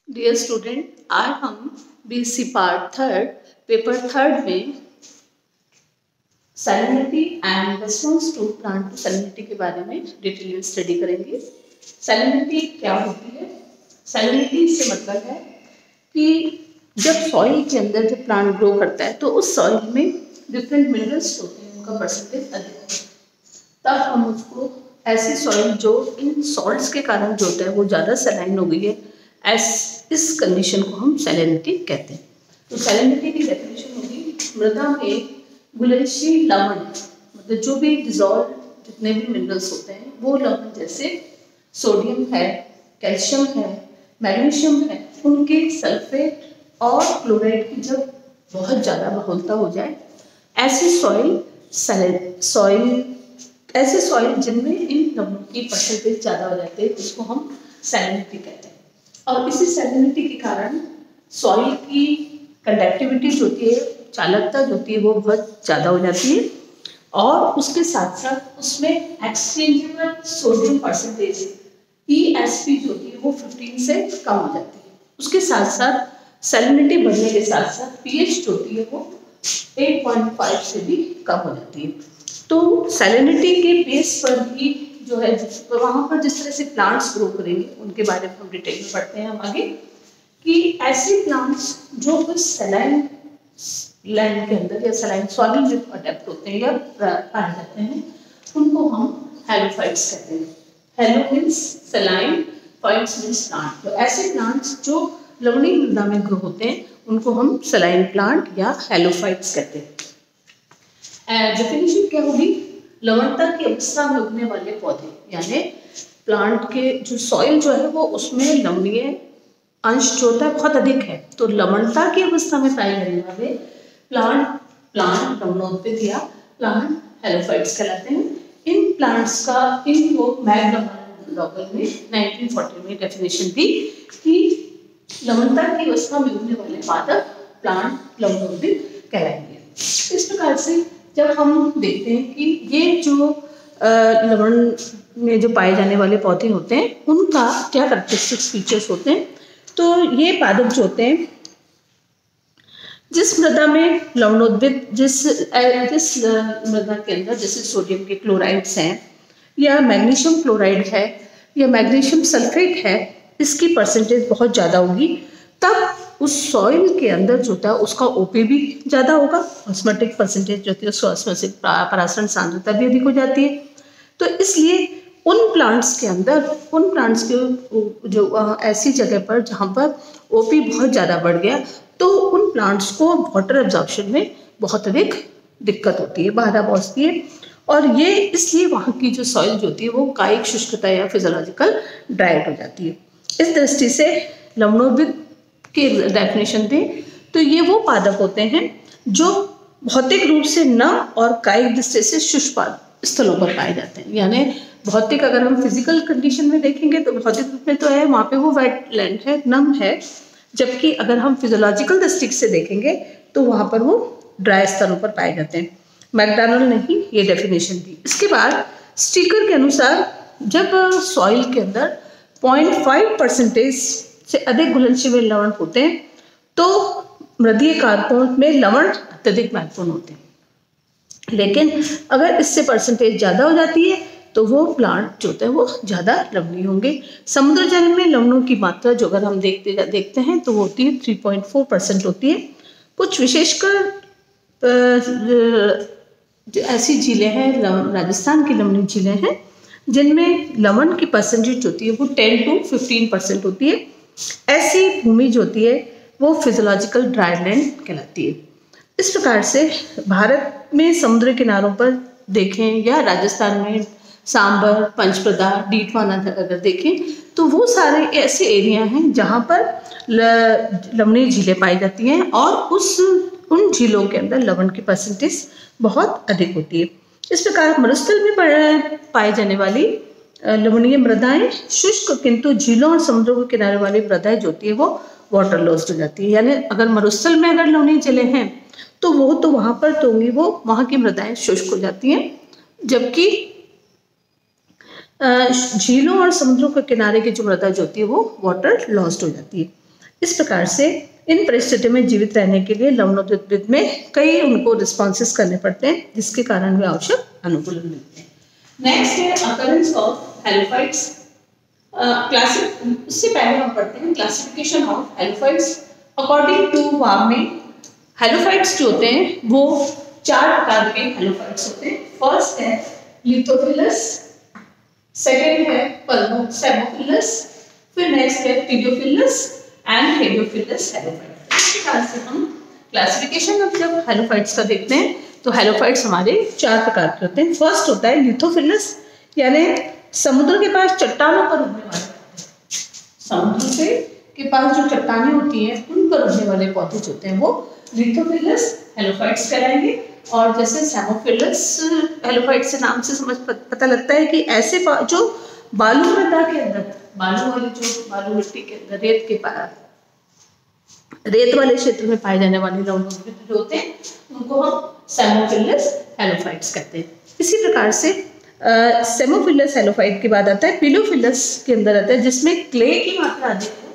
Dear student, आज हम BSc part third paper third में salinity and response to plant to salinity के बारे में डिटेल में स्टडी करेंगे। सैलिनिटी क्या होती है? सैलिनिटी से मतलब है कि जब सॉइल के अंदर जब प्लांट ग्रो करता है तो उस सॉइल में डिफरेंट मिनरल्स होते हैं, उनका परसेंटेज अधिक होता है। तब हम उसको ऐसी सॉइल जो इन सॉल्ट्स के कारण जो होता है वो ज़्यादा सैलाइन हो गई है, इस कंडीशन को हम सैलिनिटी कहते हैं। तो सैलिनिटी की डेफिनेशन होगी मृदा में घुलनशील लवण, मतलब जो भी डिजॉल्व जितने भी मिनरल्स होते हैं वो लवण जैसे सोडियम है, कैल्शियम है, मैग्नीशियम है, उनके सल्फेट और क्लोराइड की जब बहुत ज़्यादा बहुलता हो जाए, ऐसी सॉइल जिनमें इन लवणों की परसेंटेज ज़्यादा हो जाते हैं उसको हम सैलिनिटी कहते हैं। और इसी सैलिनिटी के कारण सॉइल की कंडक्टिविटी जो होती है, चालकता जो होती है वो बहुत ज़्यादा हो जाती है और उसके साथ साथ उसमें एक्सचेंजेबल सोडियम परसेंटेज ESP जो होती है वो 15 से कम हो जाती है। उसके साथ साथ सैलिनिटी बढ़ने के साथ साथ pH जो होती है वो 8.5 से भी कम हो जाती है। तो सैलिनिटी के बेस पर ही जो है वहाँ पर जिस तरह से प्लांट्स ग्रो करेंगे उनके बारे में हम डिटेल में पढ़ते हैं हम आगे, कि ऐसे प्लांट्स जो उस सैलाइन लैंड के अंदर या सैलाइन सॉइल में अडेप्ट होते हैं या पाए जाते हैं उनको हम हेलोफाइट्स कहते हैं। Hello means saline, fights means plant. तो ऐसे प्लांट्स जो लवणीय मृदा में ग्रो होते हैं उनको हम सैलाइन प्लांट या हेलोफाइट्स कहते हैं। डेफिनेशन क्या होगी? लवणता की अवस्था में उगने वाले पौधे, यानी प्लांट के जो सॉइल जो है वो उसमें लवणीय अंश जो होता है बहुत अधिक है, तो लवणता की अवस्था में पाए जाने वाले प्लांट लवणोद्भिद या प्लांट हेलोफाइट्स कहलाते हैं। इन प्लांट्स का इनको मैकडॉगल ने 1940 में डेफिनेशन दी कि लवणता की अवस्था में उगने वाले पादप प्लांट लवणोद्भिद कहलाएंगे। इस प्रकार से जब हम देखते हैं कि ये जो लवण में जो पाए जाने वाले पौधे होते हैं उनका क्या कैरेक्टरिस्टिक्स फीचर्स होते हैं, तो ये पादप जो होते हैं जिस मृदा में लवणोद्भिद जिस मृदा के अंदर जैसे सोडियम के क्लोराइड्स हैं या मैग्नीशियम क्लोराइड है या मैग्नीशियम सल्फेट है, इसकी परसेंटेज बहुत ज़्यादा होगी, तब उस सॉइल के अंदर जो होता है उसका OP भी ज़्यादा होगा, ऑस्मोटिक परसेंटेज जो होती है उसको ऑस्मोसिस परासरण सांद्रता भी अधिक हो जाती है। तो इसलिए उन प्लांट्स के जो ऐसी जगह पर जहाँ पर OP बहुत ज़्यादा बढ़ गया तो उन प्लांट्स को वाटर एब्जॉर्प्शन में बहुत अधिक दिक्कत होती है, बाधा पहुँचती है, और ये इसलिए वहाँ की जो सॉइल जो होती है वो कायिक शुष्कता या फिजियोलॉजिकल ड्राइड हो जाती है। इस दृष्टि से लवणोद्भिद की डेफिनेशन दें तो ये वो पादप होते हैं जो भौतिक रूप से नम और कायिक दृष्टि से शुष्क स्थलों पर पाए जाते हैं। यानी भौतिक, अगर हम फिजिकल कंडीशन में देखेंगे तो भौतिक रूप में तो है वहाँ पे वो वेट लैंड है, नम है, जबकि अगर हम फिजियोलॉजिकल दृष्टि से देखेंगे तो वहाँ पर वो ड्राई स्थलों पर पाए जाते हैं। मैकडॉगल ने ही ये डेफिनेशन दी। इसके बाद स्टीकर के अनुसार जब सॉइल के अंदर 0.5% से अधिक घुलनशील लवण होते हैं तो मृदीय कारकों में लवण अत्यधिक महत्वपूर्ण होते हैं, लेकिन अगर इससे परसेंटेज ज़्यादा हो जाती है तो वो प्लांट जो होते हैं वो ज़्यादा लवणीय होंगे। समुद्र जल में लवणों की मात्रा जो अगर हम देखते हैं तो वो होती है 3.4% होती है। कुछ विशेषकर ऐसी झीलें हैं, राजस्थान की लवणीय झीलें हैं जिनमें लवण की परसेंटेज होती है वो 10 to 15% होती है। ऐसी भूमि जो होती है वो फिजियोलॉजिकल ड्राई लैंड कहलाती है। इस प्रकार से भारत में समुद्र किनारों पर देखें या राजस्थान में सांबर, पंचप्रदा, डीडवाना अगर देखें तो वो सारे ऐसे एरिया हैं जहाँ पर लवणीय झीलें पाई जाती हैं और उन झीलों के अंदर लवण की परसेंटेज बहुत अधिक होती है। इस प्रकार मरुस्थल में पाई जाने वाली लवणीय मृदाएं शुष्क, किंतु झीलों और समुद्रों के किनारे वाली मृदाएं जो होती है वो वाटर लॉस्ड हो जाती है। यानी अगर मरुस्थल में अगर लवणीय झीलें हैं तो वो तो वहाँ पर तो होंगी, वो वहाँ की मृदाएं शुष्क हो जाती हैं, जबकि झीलों और समुद्रों के किनारे की जो मृदा जो होती है वो वाटर लॉस्ड हो जाती है। इस प्रकार से इन परिस्थितियों में जीवित रहने के लिए लवणोद्भिद में कई उनको रिस्पॉन्सेस करने पड़ते हैं, जिसके कारण वे आवश्यक अनुकूलन मिलते हैं। नेक्स्ट है अकरेंस ऑफ हेलोफाइट्स। उससे पहले हम पढ़ते हैं classification of halophytes. According to Warne, halophytes जो होते हैं वो 4 प्रकार के हेलोफाइट्स होते हैं। फर्स्ट है लिथोफिलस, सेकेंड है सेमोफिलस, फिर नेक्स्ट है पीडियोफिलस एंड हेलियोफिलस हेलोफाइट। इस प्रकार से हम क्लासिफिकेशन ऑफ जब हेलोफाइट्स का देखते हैं तो हेलोफाइट्स हमारे 4 प्रकार के होते हैं। फर्स्ट होता है लिथोफिलस, यानी समुद्र के पास चट्टानों पर उगने वाले, समुद्र से के पास जो चट्टानें होती हैं उन पर उगने वाले पौधे होते हैं वो लिथोफिलस हेलोफाइट्स कहलाएंगे। और जैसे सेमोफिलस हेलोफाइट्स से नाम से समझ पता लगता है कि ऐसे जो बालू मृदा के अंदर, बालू वाली जो बालू मिट्टी के अंदर रेत वाले क्षेत्र में पाए जाने वाले लवणोद्भिद जो होते हैं उनको हम सेमोफिलस हेलोफाइट्स कहते हैं। इसी प्रकार से सेमोफिलस हेलोफाइट के बाद आता है पीडियोफिलस के अंदर आता है जिसमें क्ले की मात्रा अधिक हो।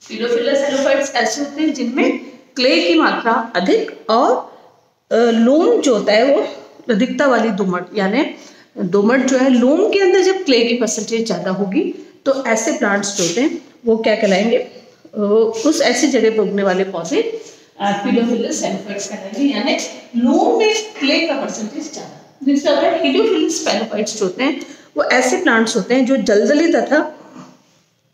पीडियोफिलस हेलोफाइट्स ऐसे होते हैं जिनमें क्ले की मात्रा अधिक और लोम जो होता है वो अधिकता वाली दोमट, यानी दोमट जो है लोम के अंदर जब क्ले की परसेंटेज ज़्यादा होगी तो ऐसे प्लांट्स जो होते हैं वो क्या कहलाएंगे, उस ऐसी जगह पर उगने वाले पौधे पीडियोफिलस हेलोफाइट्स कहलाएंगे, यानी लोम में क्ले का परसेंटेज ज़्यादा। जिससे होता है हेलियोफिलस हेलोफाइट्स जो होते हैं वो ऐसे प्लांट्स होते हैं जो जलदली तथा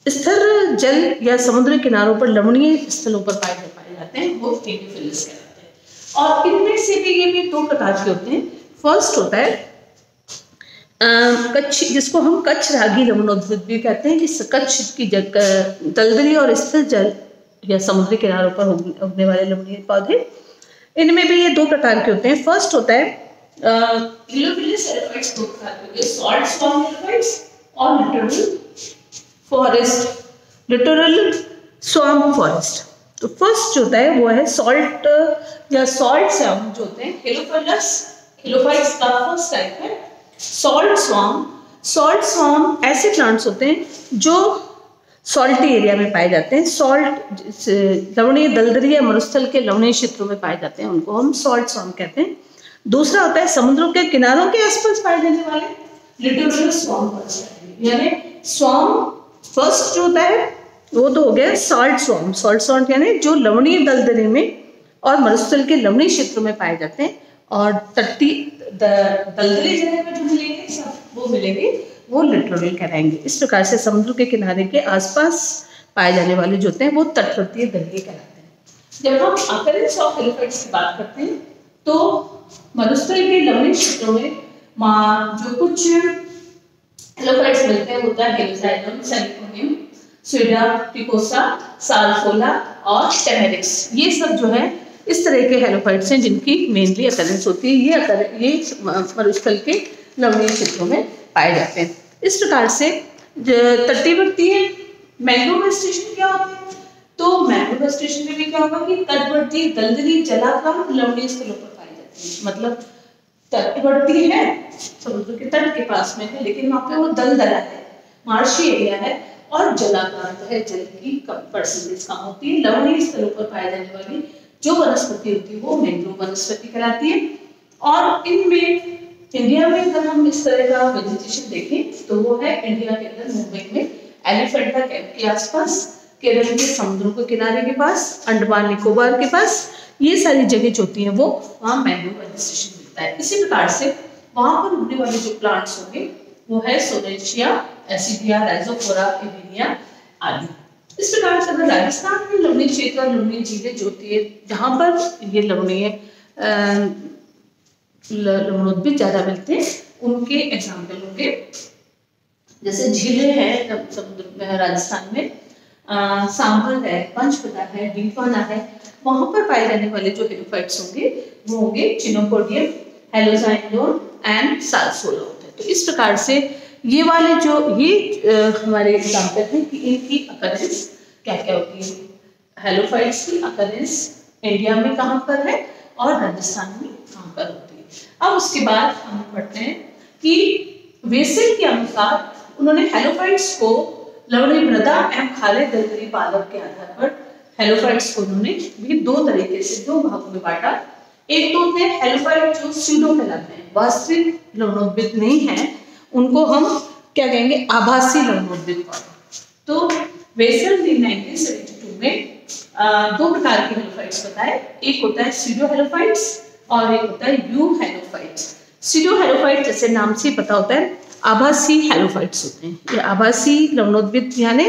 स्थिर जल या समुद्री किनारों पर लवणीय स्थलों पर पाए जाते हैं, वो हेलियोफिलस कहलाते हैं। और इनमें से भी ये भी 2 प्रकार के होते हैं। फर्स्ट होता है कच्छ, जिसको हम कच्छ रागी लवणोद्भिद भी कहते हैं, कि कच्छ की दलदली और स्थिर जल या समुद्री किनारों पर उगने वाले लवणीय पौधे। इनमें भी ये 2 प्रकार के होते हैं। फर्स्ट होता है हेलियोफिलस हेलोफाइट्स 2 प्रकार के होते हैं, सॉल्ट स्वॉर्म हेलोफाइट्स और लिटोरल स्वॉर्म फॉरेस्ट। तो फर्स्ट जो होता है वो है सॉल्ट या सॉल्ट स्वॉर्म जो होते हैं हेलोफाइट्स का फर्स्ट टाइप है सॉल्ट स्वॉर्म। सॉल्ट स्वॉर्म ऐसे प्लांट्स होते हैं जो सॉल्टी एरिया में पाए जाते हैं, सॉल्ट लवणीय दलदली या मरुस्थल के लवणीय क्षेत्रों में पाए जाते हैं, उनको हम सॉल्ट स्वॉर्म कहते हैं। दूसरा होता है समुद्रों के किनारों के आसपास पाए जाने वाले लिटोरल स्वॉर्म, यानी स्वॉर्म फर्स्ट जो होता है वो तो हो गया सॉल्ट स्वॉर्म। सॉल्ट स्वॉर्म यानी जो लवणीय दलदली में और मरुस्थल के लवणीय क्षेत्रों में पाए जाते हैं, और तटीय दलदली जगह में जो मिलेंगे सब वो मिलेंगे वो लिटोरल कहलाएंगे। इस प्रकार से समुद्र के किनारे के आसपास पाए जाने वाले जो होते हैं वो तटवर्तीय दलदली कहलाते हैं। जब हम अकरेंस ऑफ हेलोफाइट्स की बात करते हैं तो मरुस्थल के लवणीय क्षेत्रों में जो कुछ हेलोफाइट्स मिलते हैं होता है हेलोजाइलम, सेलिकोनियम, स्वीडा, टिकोसा, साल्फोला और टेमेरिक्स। ये सब जो है इस तरह के हेलोफाइट्स हैं जिनकी मेनली अकरेंस होती है। ये मरुस्थल के लवणीय क्षेत्रों में पाए जाते हैं। इस प्रकार से तटवर्ती मैंग्रोव वेजिटेशन क्या होता है, तो मैंग्रोव वेजिटेशन में भी क्या होगा कि तटवर्ती दलदली जलाधार लवणीय स्थलों पर पाई जाती है। मतलब तटवर्ती है, समुद्र के तट के पास में है, लेकिन वहाँ पे वो दलदला है, मार्शी एरिया है और जलाधार है, जल की परसेंटेज कम होती है। लवणीय स्थलों पर पाए जाने वाली जो वनस्पति होती है वो मैंग्रोव वनस्पति कहलाती है। और इनमें इंडिया में अगर हम इस तरह का वेजिटेशन देखें तो वो है इंडिया के अंदर मुंबई में एलिफेंटा केव के आसपास, केरल के समुद्रों के किनारे के पास, अंडमान निकोबार के पास, ये सारी जगह जो होती हैं वो वहाँ मैंग्रोव वेजिटेशन मिलता है। इसी प्रकार से वहाँ पर उगने वाले जो प्लांट्स होंगे वो है सोनेशिया, एसिडिया, राइजोफोरा, एविनिया आदि। इस प्रकार से अगर राजस्थान में लवणीय क्षेत्र और लवणीय झीलें जो होती है जहाँ पर ये लवणीय लवणोद्भिद ज़्यादा मिलते हैं उनके एग्जाम्पल होंगे, जैसे झीलें हैं समुद्र में राजस्थान में, सांभर है, पंचपदा है, डीडवाना है, वहाँ पर पाए जाने वाले जो हेलोफाइट्स होंगे वो होंगे चिनोपोडियम, हेलोजाइलोन एंड साल्फोला होते हैं। तो इस प्रकार से ये वाले जो हमारे एग्जाम्पल हैं कि इनकी अकरेंस क्या क्या होती है। हेलोफाइट्स की अकरेंस इंडिया में कहाँ पर है और राजस्थान में कहाँ पर होती है। अब उसके बाद हम पढ़ते हैं कि वेसेल के अनुसार उन्होंने हेलोफाइट्स को लवणीय मृदा एवं खारे दलदली पालक के आधार पर हेलोफाइट्स को उन्होंने भी दो तरीके से, दो भागों में बांटा। एक तो होते हैं हेलोफाइट जो स्यूडो कहलाते हैं, वास्तविक लवणोद्भिद नहीं है, उनको हम क्या कहेंगे, आभासी लवणोद्भिद। तो वेसल ने 1972 में दो प्रकार के हेलोफाइट्स बताए, एक होता है स्यूडो हेलोफाइट्स और एक होता है यू हेलोफाइट्स। स्यूडो हेलोफाइट जैसे नाम से पता होता है आभासी हेलोफाइट्स होते हैं। ये आभासी लवणोद्भिद यानी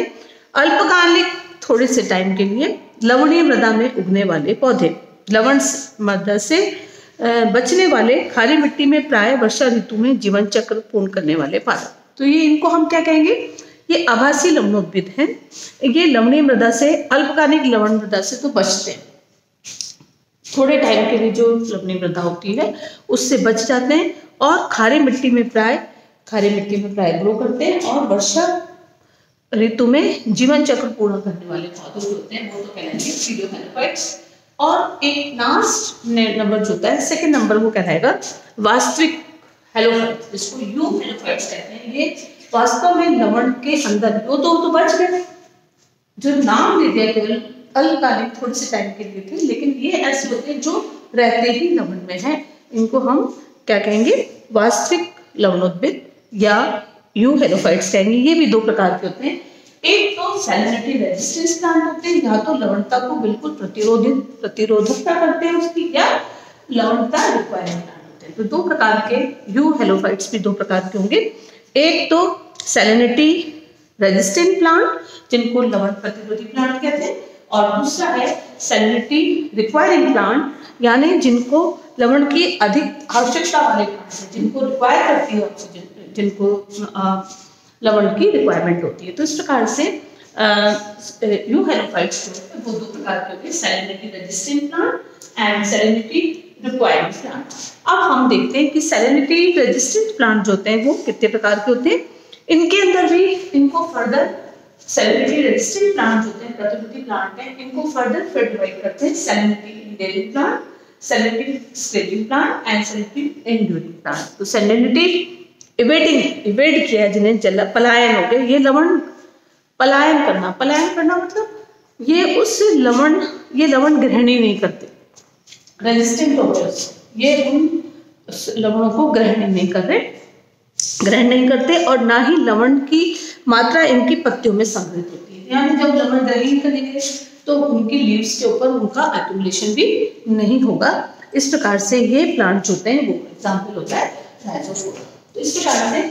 अल्पकालिक थोड़े से टाइम के लिए लवणीय मृदा में उगने वाले पौधे, लवण मृदा से बचने वाले, खारी मिट्टी में प्राय वर्षा ऋतु में जीवन चक्र पूर्ण करने वाले पादप। तो ये इनको हम क्या कहेंगे, ये आभासी लवणोद्भिद हैं। ये लवणीय मृदा से, अल्पकालिक लवण मृदा से तो बचते हैं, थोड़े टाइम के लिए जो लवणीय मृदा होती है उससे बच जाते हैं और खारी मिट्टी में प्राय ग्रो करते हैं और वर्षा ऋतु में जीवन चक्र पूर्ण करने वाले पौधे जो होते हैं वो तो कहलाएंगे स्यूडो हेलोफाइट्स। और एक लास्ट नंबर जो होता है, सेकंड नंबर, वो कहलाएगा वास्तविक हेलोफाइट्स, जिसको यू हेलोफाइट्स कहते हैं। ये वास्तव में लवण के अंदर, वो तो बच गए, जो नाम दे दिया केवल अल्पकालिक थोड़े से टाइम के लिए थे, लेकिन ये ऐसे होते हैं जो रहते ही लवण में हैं। इनको हम क्या कहेंगे, वास्तविक लवणोद्भिद या यू हेलोफाइट्स कहेंगे। ये भी दो प्रकार के होते हैं, एक तो सैलिनिटी रेजिस्टेंस प्लांट होते हैं, या तो लवणता को बिल्कुल प्रतिरोधकता करते हैं उसकी, या लवणता रिक्वायरमेंट प्लांट होते हैं। तो दो प्रकार के यू हेलोफाइट्स भी दो प्रकार के होंगे, एक तो सैलिनिटी रेजिस्टेंट प्लांट जिनको लवण प्रतिरोधी प्लांट कहते हैं, और दूसरा है सैलिनिटी रिक्वायरिंग प्लांट, यानी जिनको लवण की अधिक आवश्यकता वाले प्लांट हैं, जिनको रिक्वायर करती है ऑक्सीजन, जिनको लवण की रिक्वायरमेंट होती है। तो इस प्रकार से यू हेलोफाइट्स जो है वो दो प्रकार के होते हैं, salinity resistant plant and salinity requiring plant. अब हम देखते हैं कि सैलिनिटी रेजिस्टेंट प्लांट जो होते हैं वो कितने प्रकार के होते हैं। इनके अंदर भी इनको फर्दर सैलिनिटी रेजिस्टेंट प्लांट होते हैं, प्रतिरोधी प्लांट हैं, इनको फर्दर फिर डिवाइड करते हैं salinity enduring plant, salinity secreting plant and salinity enduring plant. तो सैलिनिटी इवेड किया जिन्हें जल पलायन हो गया, ये लवण पलायन करना मतलब ये लवण ग्रहणी नहीं करते, रेजिस्टेंट हो गए, ये उन लवणों को ग्रहण नहीं करते और ना ही लवण की मात्रा इनकी पत्तियों में संग्रहित होती है। यानी जब लवण ग्रहण करेंगे तो उनकी लीव्स के ऊपर उनका एक्यूमुलेशन भी नहीं होगा। इस प्रकार से ये प्लांट होते हैं, वो एग्जाम्पल होता है राइजोफोरा। तो इस प्रकार से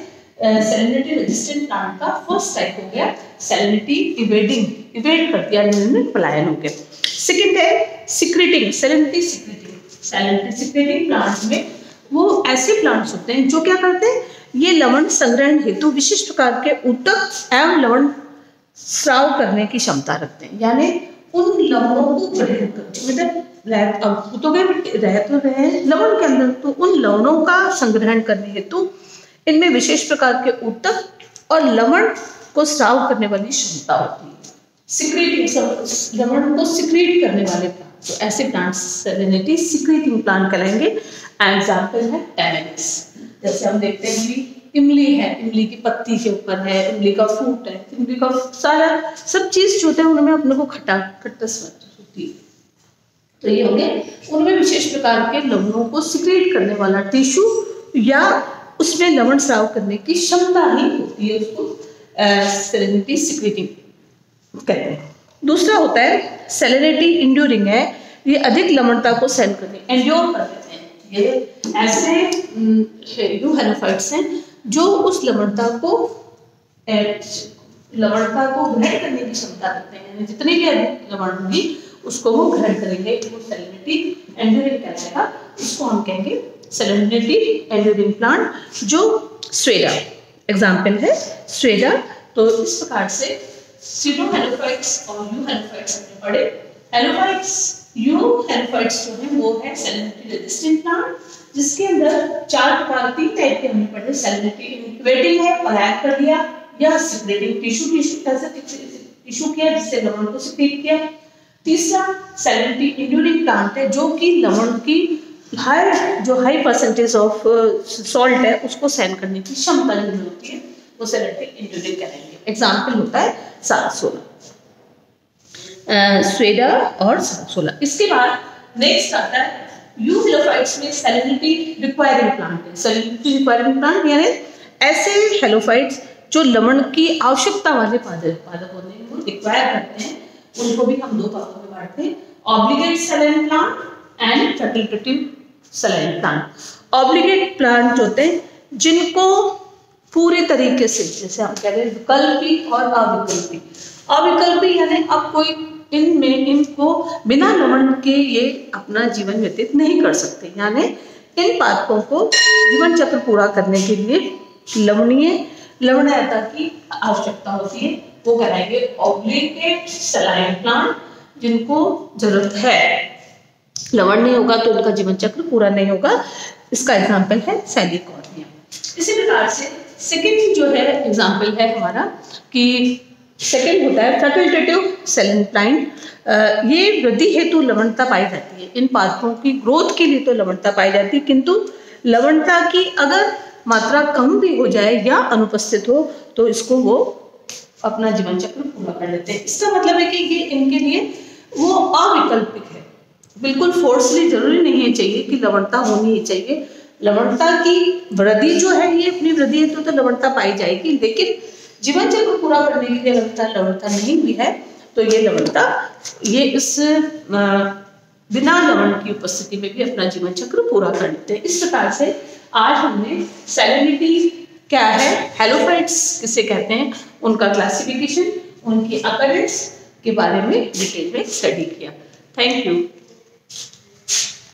सैलिनिटी रेजिस्टेंट प्लांट का फर्स्ट टाइप हो गया सैलिनिटी इवेड कर दिया, पलायन हो गया। सेकेंड है सिक्रेटिंग, सैलिनिटी सिक्रेटिंग प्लांट में वो ऐसे प्लांट्स होते हैं जो क्या करते हैं, ये लवण संग्रहण हेतु विशिष्ट प्रकार के ऊतक एवं लवण स्राव करने की क्षमता रखते हैं। यानी उन लवणों को ग्रहण करते, मतलब रह तो रहे लवण के अंदर, तो उन लवणों का संग्रहण करने हेतु इनमें विशेष प्रकार के ऊतक और लवण को स्राव करने वाली क्षमता होती है। सिक्रेटिंग, लवण को सिक्रेट करने वाले प्लांट, तो ऐसे प्लांट सैलिनिटी सिक्रेटिंग प्लांट कहलाएंगे। एग्जाम्पल है टैमेरिस, जैसे हम देखते हैं कि इमली है, इमली की पत्ती के ऊपर है, इमली का फ्रूट है, इमली का सारा सब चीज जो होते हैं उनमें अपने को खट्टा स्वाद होती है। तो ये हो गया, उनमें विशेष प्रकार के लवणों को सिक्रेट करने वाला टिश्यू या उसमें लवण स्राव करने की क्षमता ही होती है, उसको सैलिनिटी सिक्रेटिंग कहते हैं। दूसरा होता है सैलिनिटी इंड्यूरिंग है, ये अधिक लवणता को सहन करने, एंड्योर कर लेते हैं। ये ऐसे यू हेलोफाइट्स हैं जो उस लवणता को ग्रहण करने की क्षमता रखते हैं, यानी जितनी भी अधिक लवण होगी उसको वो ग्रहण करेंगे, वो सैलिनिटी एंड्यूरिंग कहलाएगा। उसको हम कहेंगे सैलिनिटी एंड्यूरिंग प्लांट, जो स्वेडा एग्जाम्पल है स्वेडा। तो इस प्रकार से स्यूडो हेलोफाइट्स और यू हेलोफाइट्स हमने पढ़े। हेलोफाइट्स, यू हेलोफाइट्स जो है वो है सैलिनिटी रेजिस्टेंट प्लांट, जिसके अंदर तीन टाइप के हमने पढ़े। सैलिनिटी इनक्यूबेटिंग है, पलायन कर दिया, या सिक्रेटिंग टिश्यू किया जिससे लवण को सिक्रेट किया। तीसरा सैलिनिटी इंड्यूरिंग प्लांट है, जो कि लवण की हाई परसेंटेज ऑफ सॉल्ट है उसको सहन करने की क्षमता जो होती है वो सैलिनिटी इंड्यूरिंग करेंगे। एग्जाम्पल होता है सालसोना। स्वेडा और सारसोला। इसके बाद नेक्स्ट आता है यूहेलोफाइट्स में सैलिनिटी रिक्वायरिंग प्लांट है। सैलिनिटी रिक्वायरिंग प्लांट यानी ऐसे हेलोफाइट्स जो लवण की आवश्यकता वाले पादप होते हैं, वो रिक्वायर करते हैं, उनको भी हम दो भागों में बांटते हैं, obligate saline plant and facultative saline plant. Obligate plant होते हैं जिनको पूरे तरीके से, जैसे हम कह रहे हैं विकल्पी और अविकल्पी। अविकल्पी यानी अब कोई इनको बिना लवण के ये अपना जीवन व्यतीत नहीं कर सकते, यानी इन पादपों को जीवन चक्र पूरा करने के लिए लवणीयता की आवश्यकता होती है, वो कहलाएंगे ऑब्लिगेट सलाइन प्लांट, जिनको जरूरत है। लवण नहीं होगा तो उनका जीवन चक्र पूरा नहीं होगा। इसका एग्जाम्पल है सैलिकॉर्निया। इसी प्रकार से सेकेंड जो है एग्जाम्पल है हमारा कि सेकेंड होता है फैकल्टेटिव सलाइन प्लांट। ये वृद्धि हेतु लवणता पाई जाती है। इन पादपों की ग्रोथ के लिए तो लवणता पाई जाती है, किंतु लवणता की अगर मात्रा कम भी हो जाए या अनुपस्थित हो तो इसको वो अपना जीवन चक्र पूरा कर लेते हैं। इसका मतलब है कि ये इनके लिए वो अविकल्पिक है, बिल्कुल फोर्सली जरूरी नहीं है चाहिए कि लवणता होनी ही चाहिए। लवणता की वृद्धि जो है ये अपनी वृद्धि हेतु तो लवणता पाई जाएगी, लेकिन जीवन चक्र पूरा करने के लिए लवणता नहीं भी है तो ये लवणता ये इस बिना लवण की उपस्थिति में भी अपना जीवन चक्र पूरा कर लेते हैं। इस प्रकार से आज हमने सैलिनिटी क्या है, हेलोफाइट्स किसे कहते हैं, उनका क्लासिफिकेशन, उनकी अकरेंस के बारे में डिटेल में स्टडी किया। Thank you.